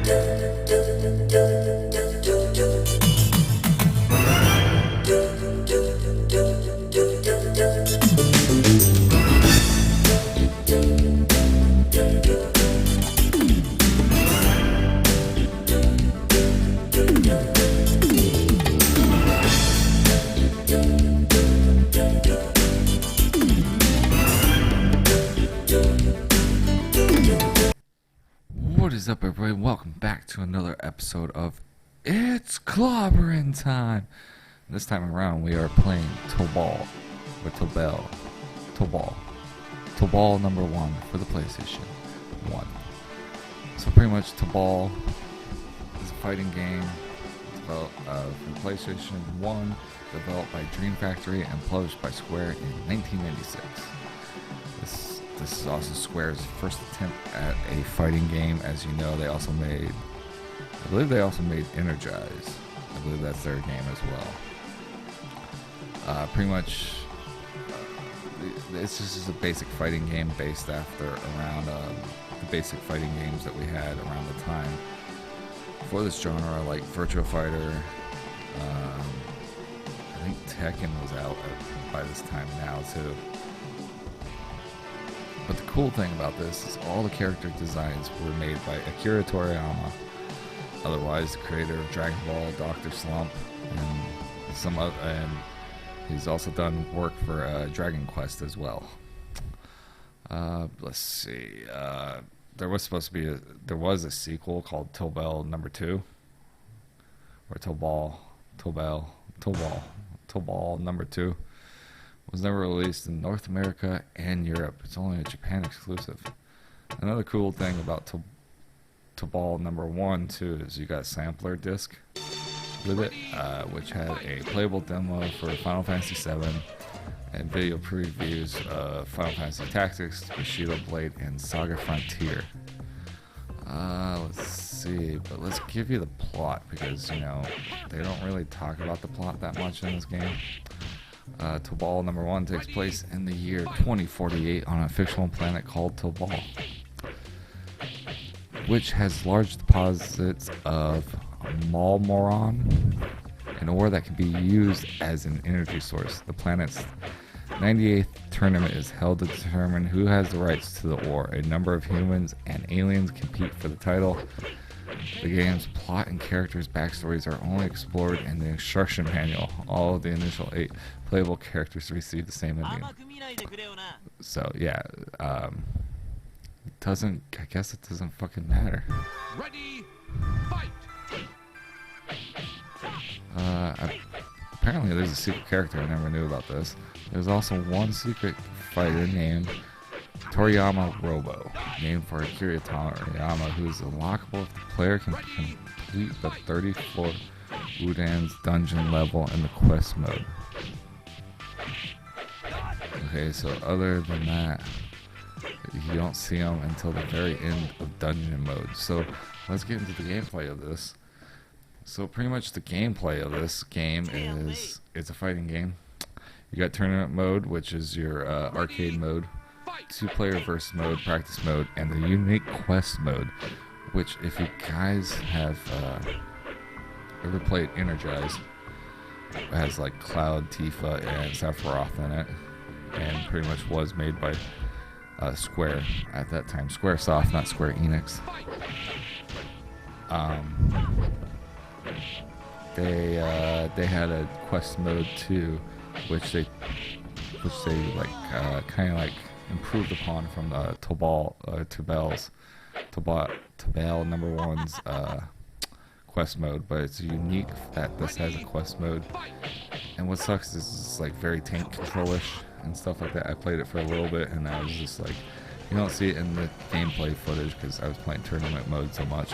What is up, everybody? Welcome back to another episode of It's Clobberin time. This time around, we are playing Tobal number 1 for the PlayStation 1. So pretty much Tobal is a fighting game developed for the PlayStation 1, developed by Dream Factory and published by Square in 1996. This is also Square's first attempt at a fighting game. As you know, I believe they also made Energize. I believe that's their game as well. Pretty much, it's just a basic fighting game based around the basic fighting games that we had around the time for this genre, like Virtua Fighter. I think Tekken was out by this time now too. But the cool thing about this is all the character designs were made by Akira Toriyama, otherwise the creator of Dragon Ball, Dr. Slump, and he's also done work for Dragon Quest as well. Let's see. There was a sequel called Tobal No.1, or Tobal No.2. Was never released in North America and Europe. It's only a Japan exclusive. Another cool thing about Tobal No.1 too is you got a sampler disc with it, which had a playable demo for Final Fantasy VII and video previews of Final Fantasy Tactics, Bushido Blade, and Saga Frontier. Let's see, but let's give you the plot because they don't really talk about the plot that much in this game. Tobal No.1 takes place in the year 2048 on a fictional planet called Tobal, which has large deposits of malmoron, an ore that can be used as an energy source. The planet's 98th tournament is held to determine who has the rights to the ore. A number of humans and aliens compete for the title. The game's plot and characters' backstories are only explored in the instruction manual. All of the initial 8 playable characters receive the same ending. So yeah, I guess it doesn't fucking matter. Ready, fight. Apparently there's a secret character. I never knew about this. There's also one secret fighter named Toriyama Robo, named for Akira Toriyama, who is unlockable if the player can complete the 34 Wudan's dungeon level in the quest mode. Okay, so other than that, you don't see them until the very end of dungeon mode. So let's get into the gameplay of this. So pretty much the gameplay of this game is, it's a fighting game. You got tournament mode, which is your arcade mode, 2-player versus mode, practice mode, and the unique quest mode, which if you guys have ever played Energize, it has like Cloud, Tifa, and Sephiroth in it, and pretty much was made by Square at that time. Squaresoft, not Square Enix. They had a quest mode too, which they like kind of like improved upon from the Tobal No.1's quest mode, but it's unique that this has a quest mode. And what sucks is it's like very tank control-ish and stuff like that. I played it for a little bit and I was just like, you don't see it in the gameplay footage because I was playing tournament mode so much.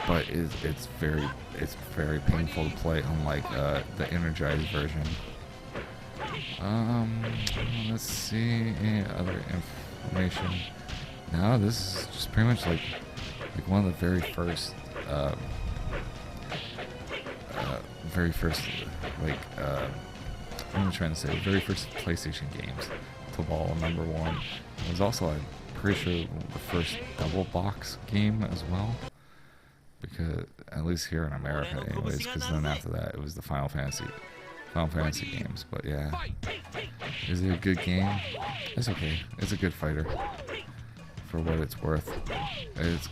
But it's very painful to play, unlike the Energized version. Let's see any other information. No, this is just pretty much like one of the very first what am I trying to say? Very first PlayStation games. Tobal No.1. It was also, I'm pretty sure the first double box game as well. Because at least here in America, anyways. Because then after that, it was the Final Fantasy games. But yeah, is it a good game? It's okay. It's a good fighter for what it's worth. It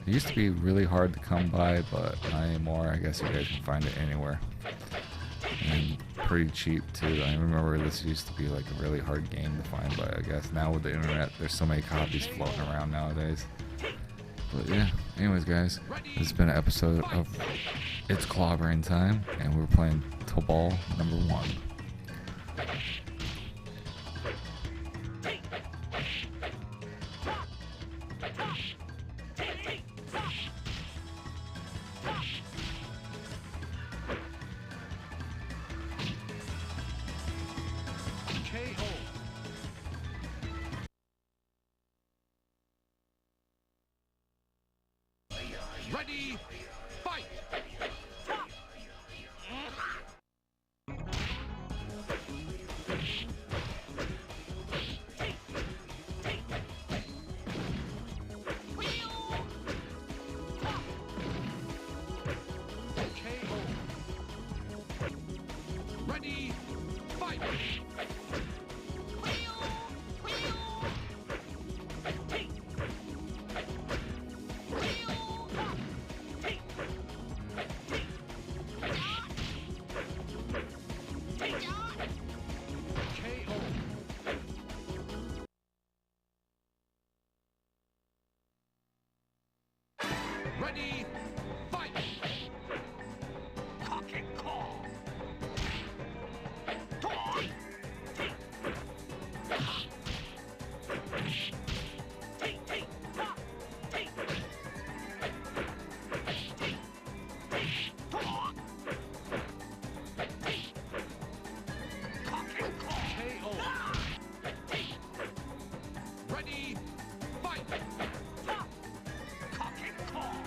used to be really hard to come by, but not anymore. I guess you guys can find it anywhere. And pretty cheap too. I remember this used to be like a really hard game to find, but I guess now with the internet, there's so many copies floating around nowadays. But yeah, anyways guys, this has been an episode of It's Clobberin Time, and we're playing Tobal No.1. Ready, fight! Ready, fight! Ready, fight! Cock and claw! Ready, fight! Cock and claw!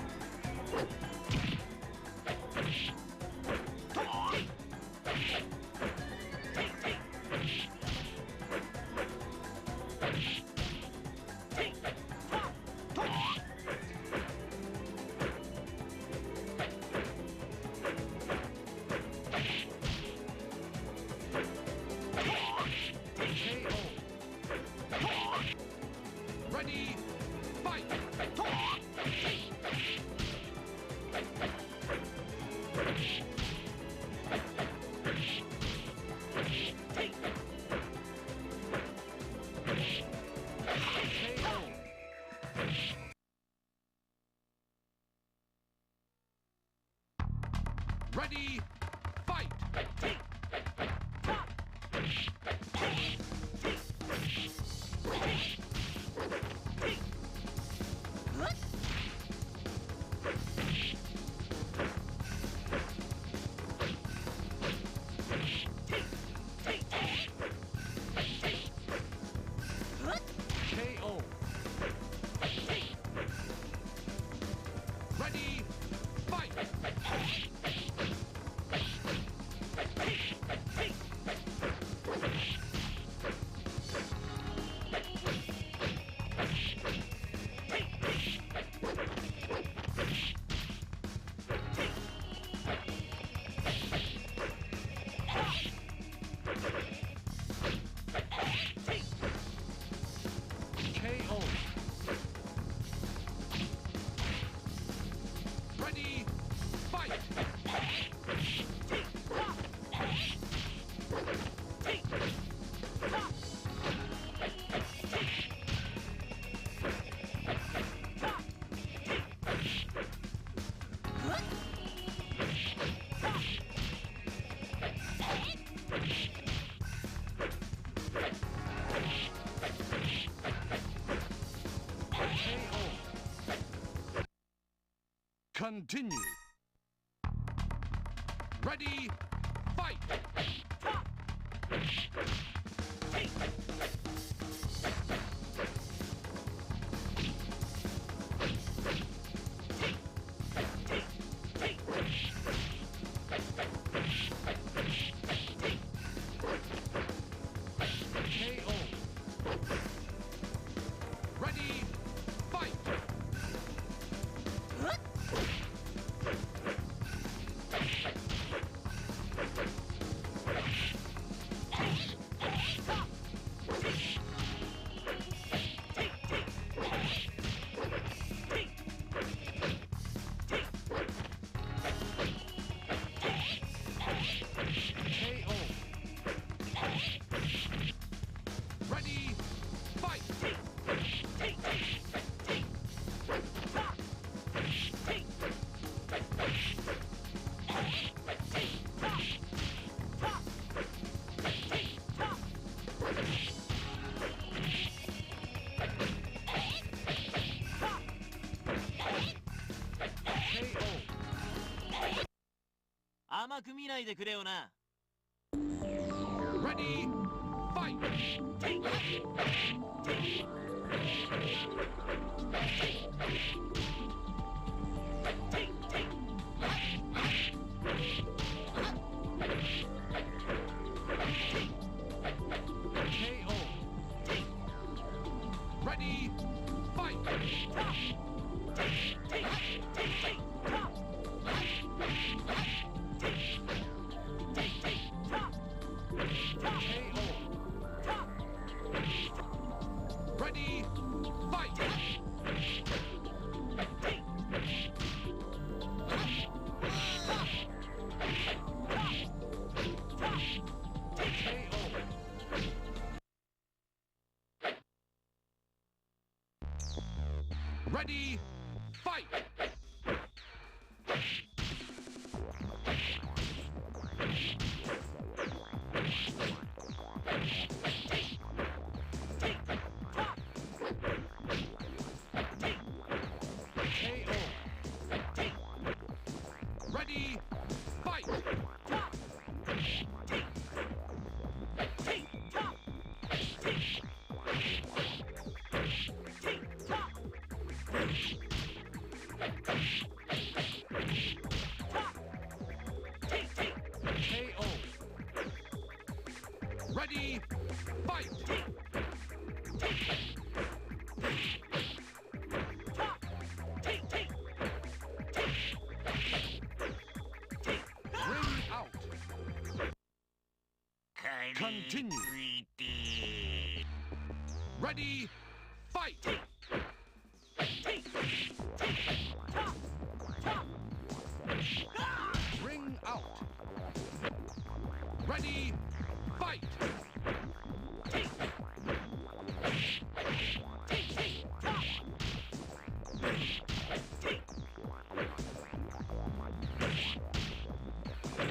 Ready, fight! Ready, fight! KO. Ready, fight! KO. Ready, fight! Continue. Ready, fight! KO. 甘く見ないでくれよな。 Ready, fight! KO. Ready, fight! Ready, fight! Ready, fight! Ready, fight! KO. Ready, fight! Ring out. Continue. Ready, fight! Ring out. Ready, fight!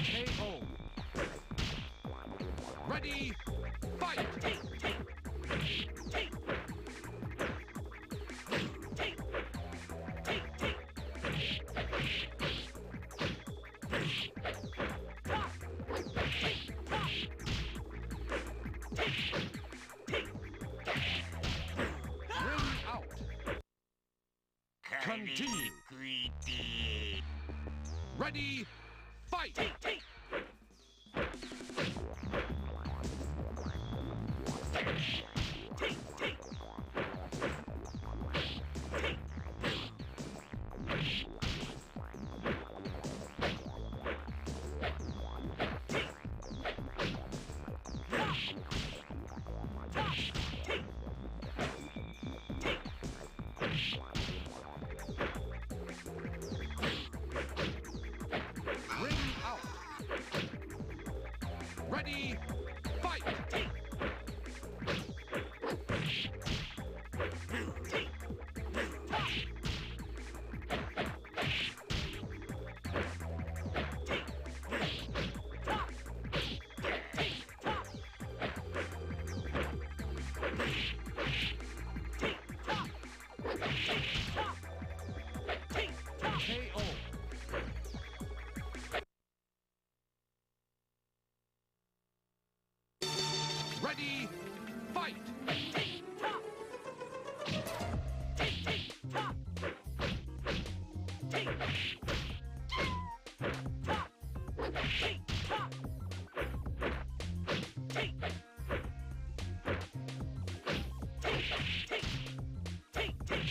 KO. Ready, fight! Ring out. Continue. Ready, fight! Ring out. Ready, fight! KO. Ready, fight!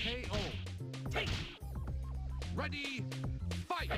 KO. Ready, fight!